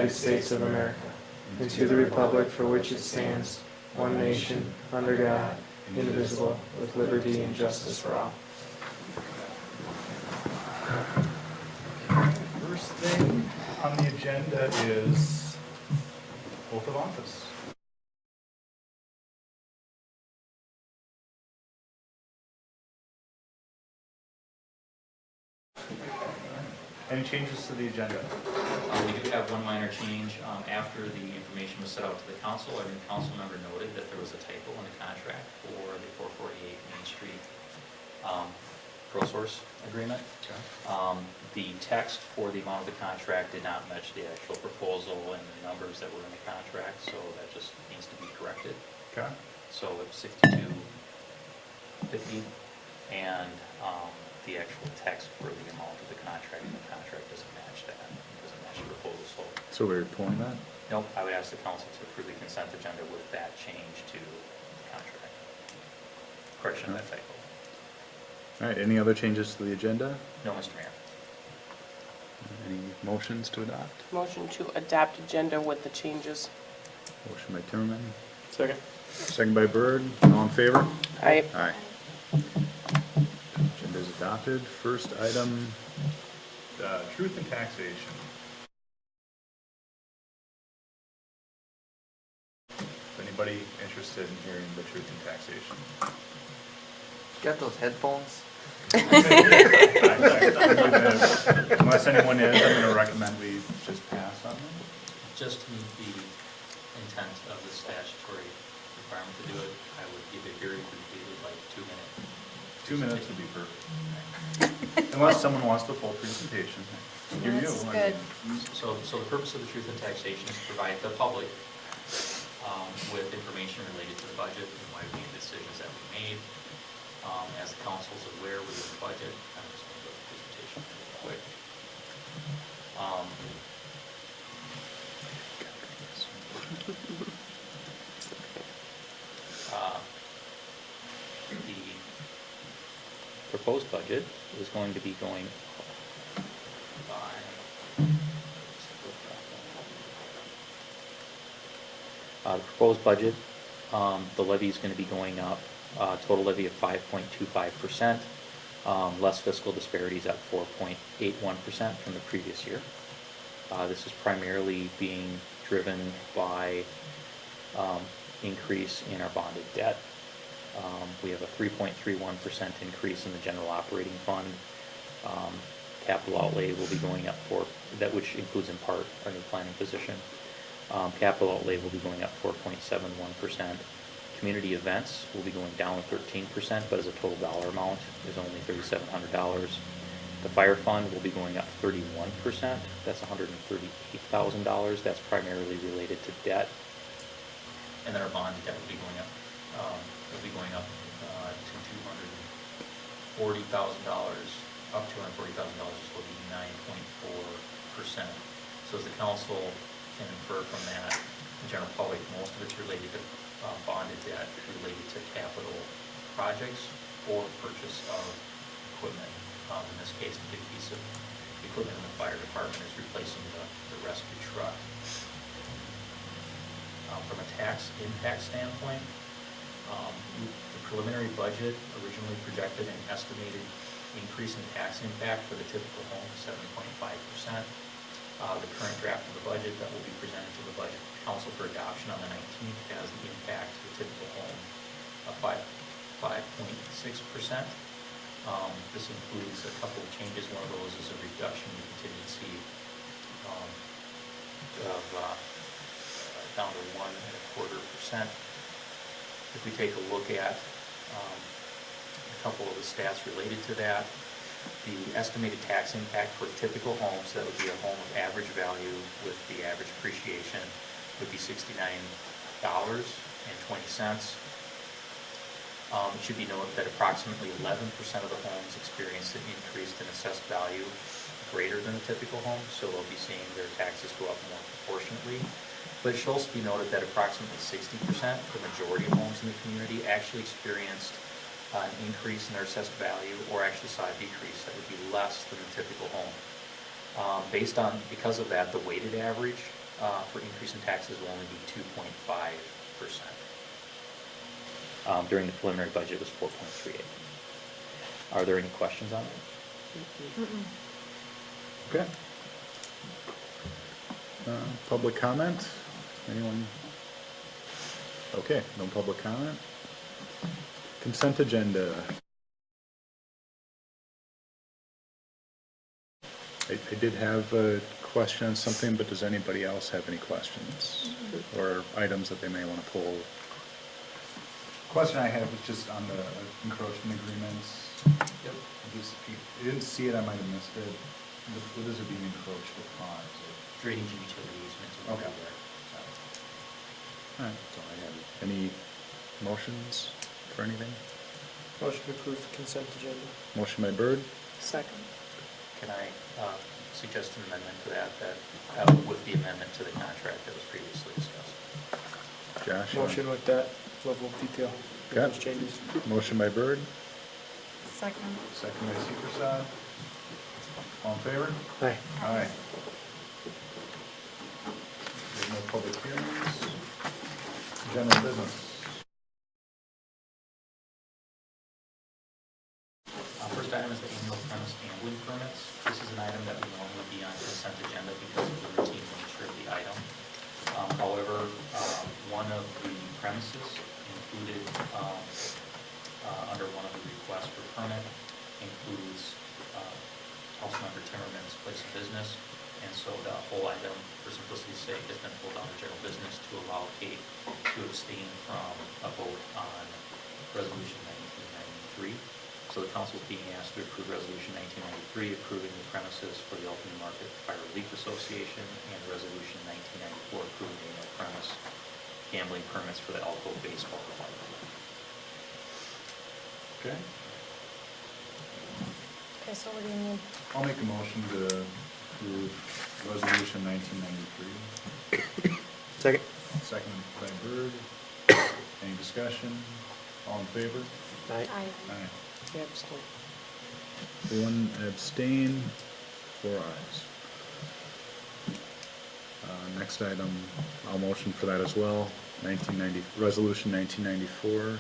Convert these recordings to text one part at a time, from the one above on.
United States of America, and to the republic for which it stands, one nation, under God, indivisible, with liberty and justice for all. First thing on the agenda is oath of office. Any changes to the agenda? We do have one minor change. After the information was set out to the council, every council member noted that there was a typo in the contract for the 448 Main Street ProSource agreement. Okay. The text for the amount of the contract did not match the actual proposal and the numbers that were in the contract, so that just needs to be corrected. Okay. So it's 6250, and the actual text for the amount of the contract in the contract doesn't match that. It doesn't match the proposal. So we're pulling that? Nope, I would ask the council to approve the consent agenda with that change to the contract. Correction of that typo. All right, any other changes to the agenda? No, Mr. Mayor. Any motions to adopt? Motion to adopt agenda with the changes. Motion by Timmerman, Second. second by Byrd. All in favor? Aye. Aye. Agenda is adopted. First item, truth and taxation. Is anybody interested in hearing the truth and taxation? Got those headphones? Unless anyone is, I'm going to recommend we just pass on them. Just to meet the intent of the statutory requirement to do it, I would give it very briefly, like 2 minutes. 2 minutes would be perfect. Unless someone wants the full presentation. You're you. That's I good. mean, So the purpose of the truth and taxation is to provide the public with information related to the budget and why we made the decisions that we made. As the council is aware within the budget, I'm just going to go through the presentation real quick. The proposed budget is going to be going by the proposed budget, the levy is going to be going up, total levy of 5.25%, less fiscal disparities at 4.81% from the previous year. This is primarily being driven by increase in our bonded debt. We have a 3.31% increase in the general operating fund. Capital outlay will be going up which includes in part our new planning position. Capital outlay will be going up 4.71%. Community events will be going down 13%, but as a total dollar amount is only $3,700. The fire fund will be going up 31%. That's $138,000. That's primarily related to debt. And then our bond debt will be going up. To $240,000. Up to $240,000 will be 9.4%. So as the council can infer from that, the general public, most of it's related to bonded debt related to capital projects or purchase of equipment. In this case, the big piece of equipment in the fire department is replacing the rescue truck. From a tax impact standpoint, the preliminary budget originally projected an estimated increase in tax impact for the typical home of 7.5%. The current draft of the budget that will be presented to the budget council for adoption on the 19th has the impact to the typical home of 5.6%. This includes a couple of changes. One of those is a reduction in contingency of down to 1.25%. If we take a look at a couple of the stats related to that, the estimated tax impact for typical homes, that would be a home of average value with the average appreciation, would be $69.20. It should be noted that approximately 11% of the homes experienced an increase in assessed value greater than a typical home, so they'll be seeing their taxes go up more proportionately. But it should also be noted that approximately 60%, the majority of homes in the community, actually experienced an increase in their assessed value or actually saw a decrease that would be less than the typical home. Because of that, the weighted average for increase in taxes will only be 2.5%. During the preliminary budget, it was 4.38. Are there any questions on it? Okay. Public comment? Anyone? Okay, no public comment. Consent agenda. I did have a question on something, but does anybody else have any questions? Or items that they may want to pull? Question I have is just on the encroachment agreements. Yep. I didn't see it, I might have missed it. What is it being encroached upon? Is it- Drainage and utility easements will be Okay. there. All right, that's all I have. Any motions for anything? Motion to approve the consent agenda. Motion by Byrd, Second. Can I suggest an amendment to that, with the amendment to the contract that was previously discussed? Josh? Motion with that level of detail. with Okay. those changes. Motion by Byrd, Second. Second by Seepersod. All in favor? Aye. Aye. There's no public hearings. General business. First item is the annual premise gambling permits. This is an item that would normally be on consent agenda because of the routine nature of the item. However, one of the premises included, under one of the requests for permit, includes Councilmember Timmerman's place of business. And so the whole item, for simplicity's sake, has been pulled out of general business to allow Kate to abstain from a vote on Resolution 1993. So the council is being asked to approve Resolution 1993, approving the premises for the Elko Market Fire Relief Association, and Resolution 1994, approving the annual premise gambling permits for the Elko Baseball Club. Okay. Okay, so what do you need? I'll make a motion to approve Resolution 1993. Second. Second by Byrd. Any discussion? All in favor? Aye. Aye. Yeah, abstain. one abstain, 4 ayes. Next item, I'll motion for that as well. Resolution 1994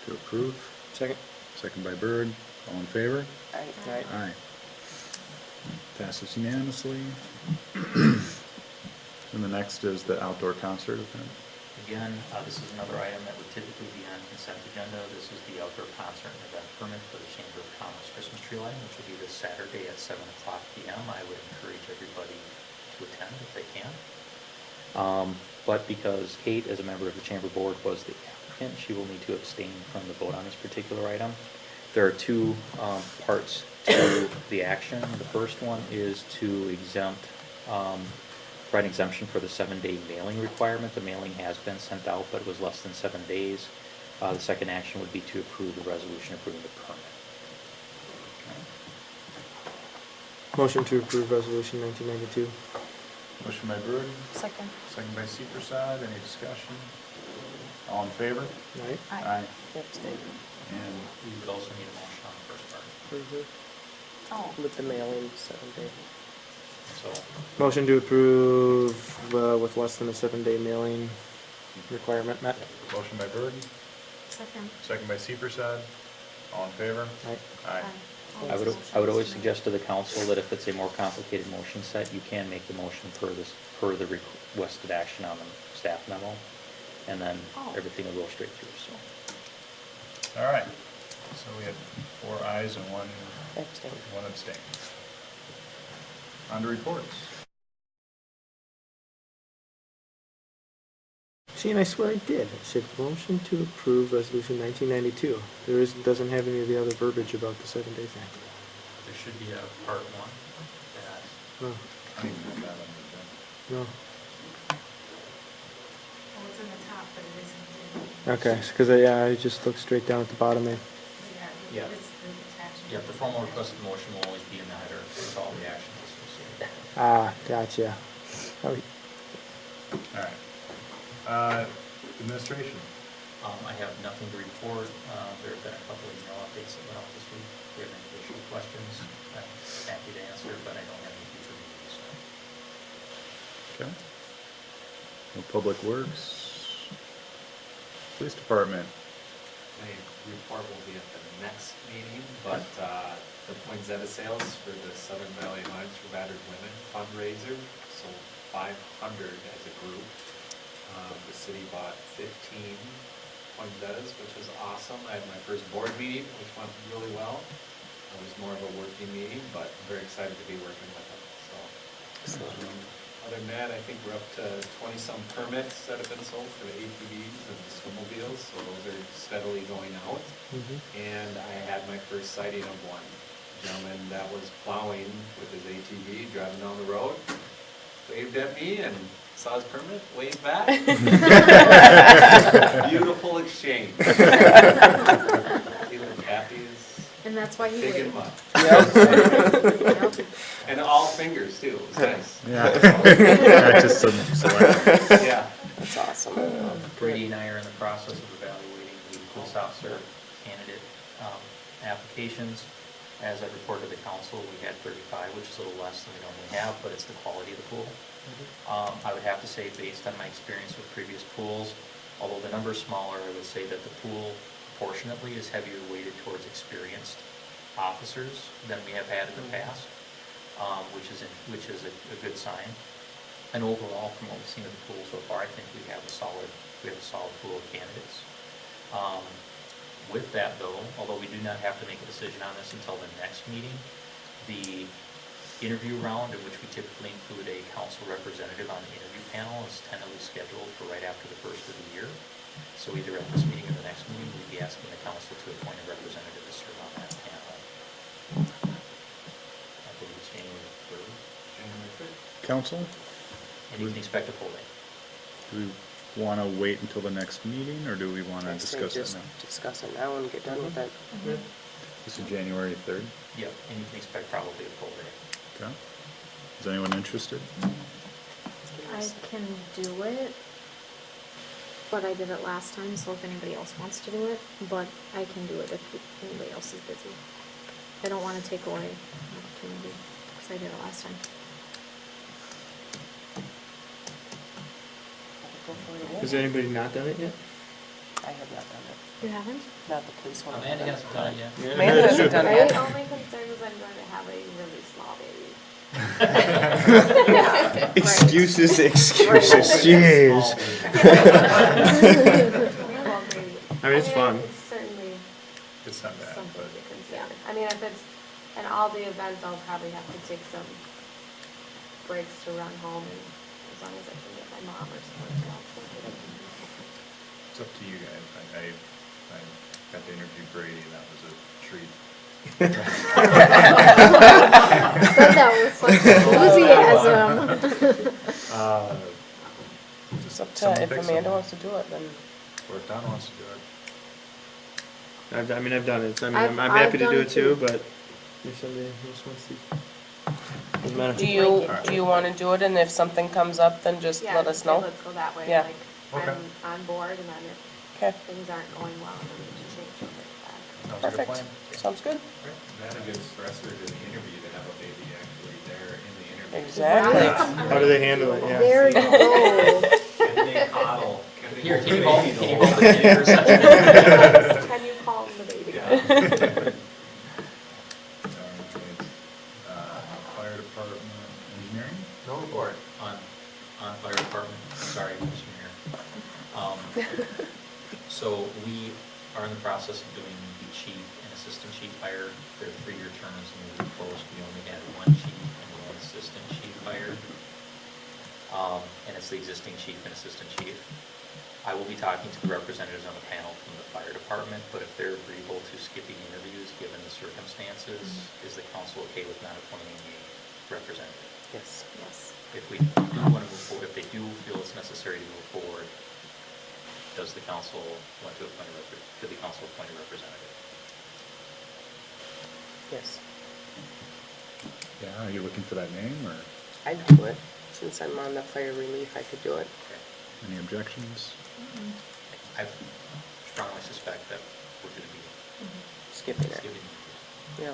to approve. Second. Second by Byrd. All in favor? Aye. Aye. Aye. Passes unanimously. And the next is the outdoor concert event. Again, this is another item that would typically be on consent agenda. This is the outdoor concert and event permit for the Chamber of Commerce Christmas tree lighting, which will be this Saturday at 7:00 p.m. I would encourage everybody to attend if they can. But because Kate, as a member of the Chamber Board, was the applicant, she will need to abstain from the vote on this particular item. There are two parts to the action. The first one is to provide exemption for the 7-day mailing requirement. The mailing has been sent out, but it was less than 7 days. The second action would be to approve the resolution approving the permit. Motion to approve Resolution 1992. Motion by Byrd, Second. second by Seepersod. Any discussion? All in favor? Aye. Aye. Abstain. And We would also need a motion on the first part. Oh. With the mailing, 7 day. So, Motion to approve with less than a 7-day mailing requirement met. motion by Byrd, Second. second by Seepersod. All in favor? Aye. Aye. I would always suggest to the council that if it's a more complicated motion set, you can make the motion per the requested action on the staff memo, and then Oh. everything will go straight through, so. All right. So we had 4 ayes and one Abstain. abstain. On to reports. See, and I swear I did. It said motion to approve Resolution 1992. Doesn't have any of the other verbiage about the 7-day thing. There should be a part 1 that, No, I don't even have that on the agenda. no. Oh, it's in the top, but it isn't Okay, because I just looked straight down at the bottom there. Yeah. It's the attachment. yeah, the formal requested motion will always be in the header with all the actions associated. Ah, gotcha. Oh, All right. Administration. I have nothing to report. There have been a couple of email updates that went out this week. If you have any additional questions, I'm happy to answer, but I don't have any future meetings. Okay. No Public Works. Police Department. My report will be at the next meeting, but the poinsettia sales for the Southern Valley Alliance for Battered Women fundraiser sold 500 as a group. The city bought 15 poinsettias, which was awesome. I had my first board meeting, which went really well. It was more of a working meeting, but I'm very excited to be working with them, so. Other than that, I think we're up to 20-some permits that have been sold for the ATVs and the snowmobiles, so those are steadily going out. And I had my first sighting of one gentleman that was plowing with his ATV, driving down the road, waved at me and saw his permit, waved back. Beautiful exchange. He looked happy as And that's why you pig in wait. mud. Yep. And all fingers too, it was nice. Yeah. Not just some select. Yeah. That's awesome. Brady and I are in the process of evaluating the police officer candidate applications. As I reported to the council, we had 35, which is a little less than we normally have, but it's the quality of the pool. I would have to say, based on my experience with previous pools, although the number is smaller, I would say that the pool proportionately is heavier weighted towards experienced officers than we have had in the past, which is a good sign. And overall, from what we've seen of the pool so far, I think we have a solid pool of candidates. With that though, although we do not have to make a decision on this until the next meeting, the interview round, in which we typically include a council representative on the interview panel, is tentatively scheduled for right after the first of the year. So either at this meeting or the next meeting, we'd be asking the council to appoint a representative to serve on that panel. I believe it's January 3rd. January 3rd. Council, And you can expect a full day. do we want to wait until the next meeting, or do we want to I say discuss it just now? discuss it now and get done with it. This is January 3rd. Yep, and you can expect probably a full day. Okay. Is anyone interested? I can do it, but I did it last time, so if anybody else wants to do it, but I can do it if anybody else is busy. I don't want to take away an opportunity, because I did it last time. Go for it Has again. anybody not done it yet? I have not done it. You haven't? Not the police one. Amanda hasn't done it yet. Amanda hasn't done it Right? yet. Only concern is I'm going to have a really small baby. Excuses, excuses, jeez. Well, maybe. I mean, it's fun. It's certainly It's not bad, something but to consider. I mean, if it's an all-day event, I'll probably have to take some breaks to run home, and as long as I can get my mom or someone else. it's up to you guys. I got to interview Brady, and that was a treat. Said that with such enthusiasm. It's up to, Someone if pick Amanda someone. wants to do it, then Or if Don wants to do it. I mean, I've done it. I mean, I've I'm happy to done do it it too, too. but if somebody else wants to. Doesn't matter. do you want to do it, and if something comes up, then just Yeah, let just us say, know? let's go that way. Yeah. Like, Okay. I'm on board, and then if Okay, things aren't going well, then we can change it back. Sounds like a perfect. plan. Sounds good. Not a good stressor to the interview to have a baby actually there in the interview. Exactly. How do they handle it? Yeah. There you go. Can they coddle? Here, hold can you the hold, baby can you the hold whole the time? kid for a second? Can you call the baby? Yeah. Fire department, engineering? No report on fire department, sorry, Mr. Mayor. So we are in the process of doing the chief and assistant chief hire. They're 3-year terms, and we proposed we only had one chief and one assistant chief hired. And it's the existing chief and assistant chief. I will be talking to the representatives on the panel from the fire department, but if they're agreeable to skipping interviews, given the circumstances, is the council okay with not appointing a representative? Yes. Yes. If we do want to move forward, if they do feel it's necessary to move forward, does the council want to appoint could the council appoint a representative? Yes. Yeah, are you looking for that name, or I'd do it. Since I'm on the fire relief, I could do it. Okay. any objections? I strongly suspect that we're going to be Skipping it. skipping. Yeah.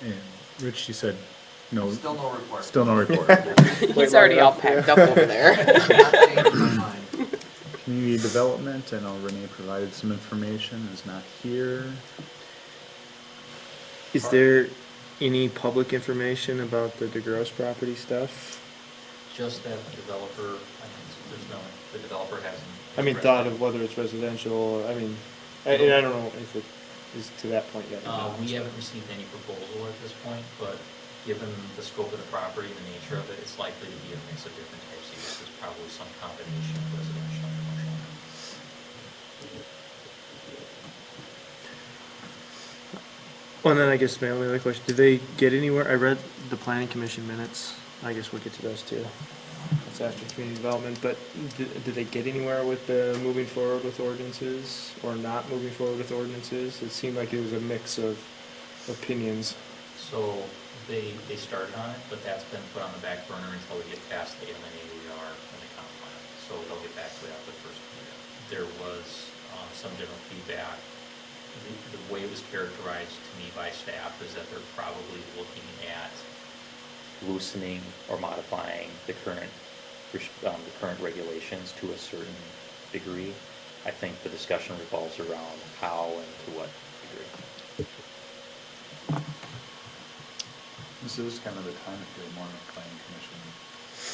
And Rich, you said No, Still no report. still no report. He's already all packed up over there. Not changed my mind. Community development, I know Renee provided some information, is not here. Is there any public information about the DeGrosse property stuff? Just that the developer, there's no, the developer hasn't. I mean, thought of whether it's residential, I mean, and I don't know if it is to that point yet. or not, We so. haven't received any proposal at this point, but given the scope of the property and the nature of it, it's likely to be a mix of different types of uses, probably some combination of residential and commercial. Well, and then I guess my only other question, did they get anywhere? I read the planning commission minutes. I guess we'll get to those too. That's after community development, but did they get anywhere with the moving forward with ordinances or not moving forward with ordinances? It seemed like it was a mix of opinions. So they started on it, but that's been put on the back burner until we get past the LNAUR and the comp plan. So they'll get back to that the first year. There was some general feedback. The way it was characterized to me by staff is that they're probably looking at loosening or modifying the current regulations to a certain degree. I think the discussion revolves around how and to what degree. This is kind of the time if you have more planning commission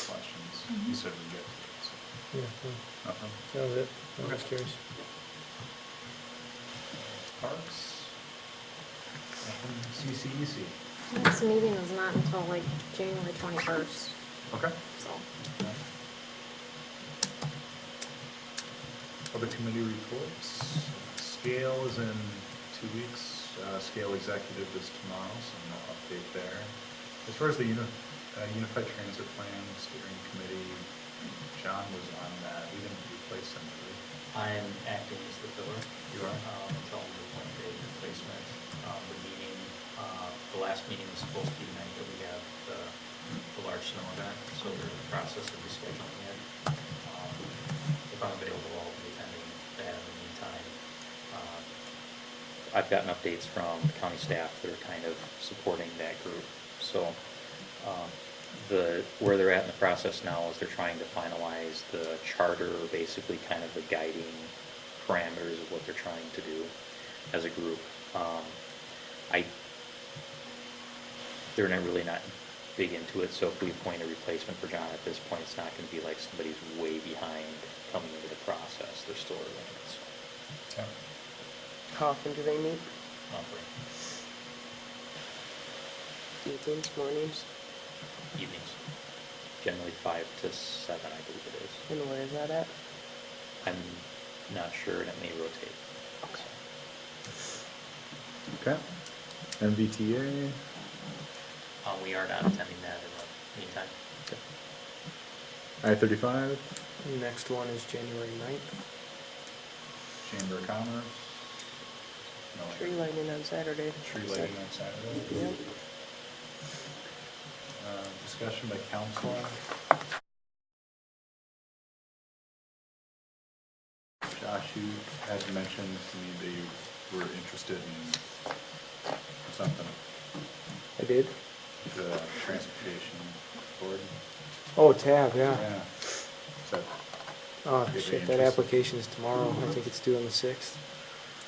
questions. You said we get to it, so. Yeah, Nothing? that was it. I was curious. Parks? CCEC. Next meeting is not until like January 21st, Okay. so. Other committee reports. Scale is in 2 weeks. Scale executive is tomorrow, so no update there. As far as the Unified Transit Plan Steering Committee, John was on that. We didn't replace him, did we? I'm acting as the filler. You are? Until we appoint a replacement. The last meeting was supposed to be the night that we have the large snow event, so we're in the process of rescheduling it. If I'm available, I'll be attending that in the meantime. I've gotten updates from county staff that are kind of supporting that group. So where they're at in the process now is they're trying to finalize the charter, basically kind of the guiding parameters of what they're trying to do as a group. They're really not big into it, so if we appoint a replacement for John at this point, it's not going to be like somebody's way behind coming into the process. They're still early in it, so. Okay. How often do they meet? Monthly. Evenings, mornings? Evenings. Generally 5 to 7, I believe it is. And where is that at? I'm not sure, and it may rotate. Okay. MVTA, We are not attending that in the meantime. I-35, Next one is January 9th. Chamber of Commerce. No, Tree lighting on Saturday. Tree lighting on Saturday. Yep. Discussion by council. Josh, you had mentioned to me that you were interested in something, I did. the transportation board. Oh, tab, yeah. Yeah. Is that, Oh, If you're shit, that interested. application is tomorrow. I think it's due on the 6th.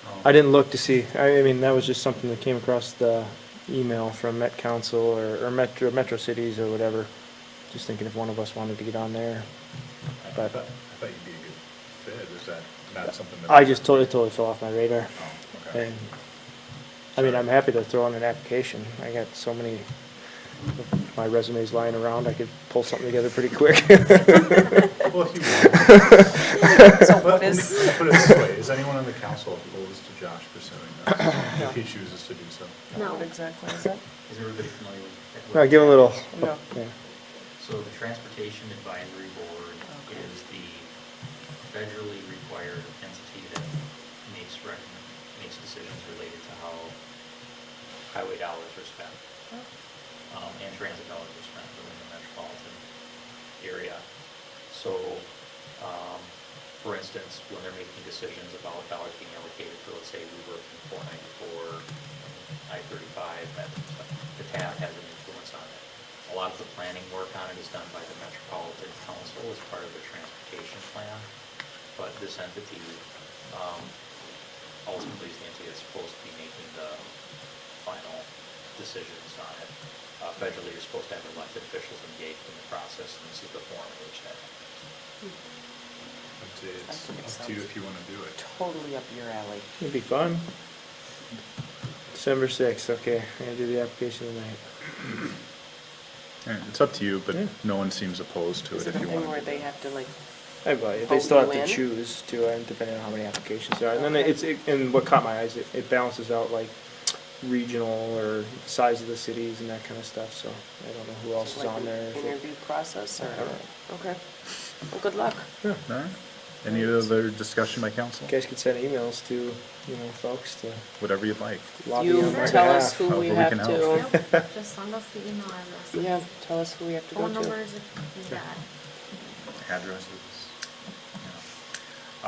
oh, I didn't look to see. I mean, that was just something that came across the email from Met Council or Metro Cities or whatever. Just thinking if one of us wanted to get on there. I But thought you'd be a good fit. Is that not something that? I just totally fell off my radar. Oh, okay. And, I mean, I'm happy to throw in an application. I got so many, my resumes lying around, I could pull something together pretty quick. Well, if you want. So But what let me is, put it this way, is anyone on the council opposed to Josh pursuing this, if he chooses to do so? No. what exactly is it? Is everybody familiar with? I'll give a little, No. yeah. So the Transportation Advisory Board is the federally required entity that makes decisions related to how highway dollars are spent, and transit dollars are spent within the metropolitan area. So, for instance, when they're making decisions about dollars being allocated for, let's say, we work in 494, I-35, that stuff, the TAB has an influence on it. A lot of the planning work on it is done by the Metropolitan Council as part of the transportation plan. But this entity, ultimately is the entity that's supposed to be making the final decisions on it. Federally, you're supposed to have elected officials engaged in the process, and this is the form in which that happens. I'd say I think it it's up to you sounds if you want to do it. Totally up your alley. It'd be fun. December 6th, okay, I'm gonna do the application tonight. It's up to you, but Yeah. no one seems opposed to Is it it if a you thing want where to. they have to like, They Vote still have you to in? choose too, and depending on how many applications there are. And then Okay. and what caught my eyes, it balances out like regional or size of the cities and that kind of stuff, so I don't know who else is like on there. an if it- interview process or? I don't know. Okay. Well, good luck. All right. Any other discussion by council? You guys could send emails to, folks to Whatever you'd like. lobby You on my tell us behalf. who we However we have can to, help. Yep, just send us the email addresses. yeah, tell us who we have to go Phone to. numbers if you got. Addresses. What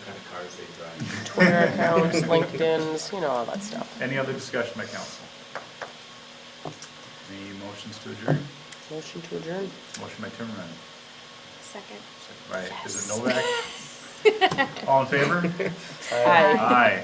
kind of cars they drive. Twitter accounts, LinkedIn's, all that stuff. Any other discussion by council? Any motions to adjourn? Motion to adjourn. Motion by Timmerman. Second. Second by, is it Novak? All in favor? Aye. Aye.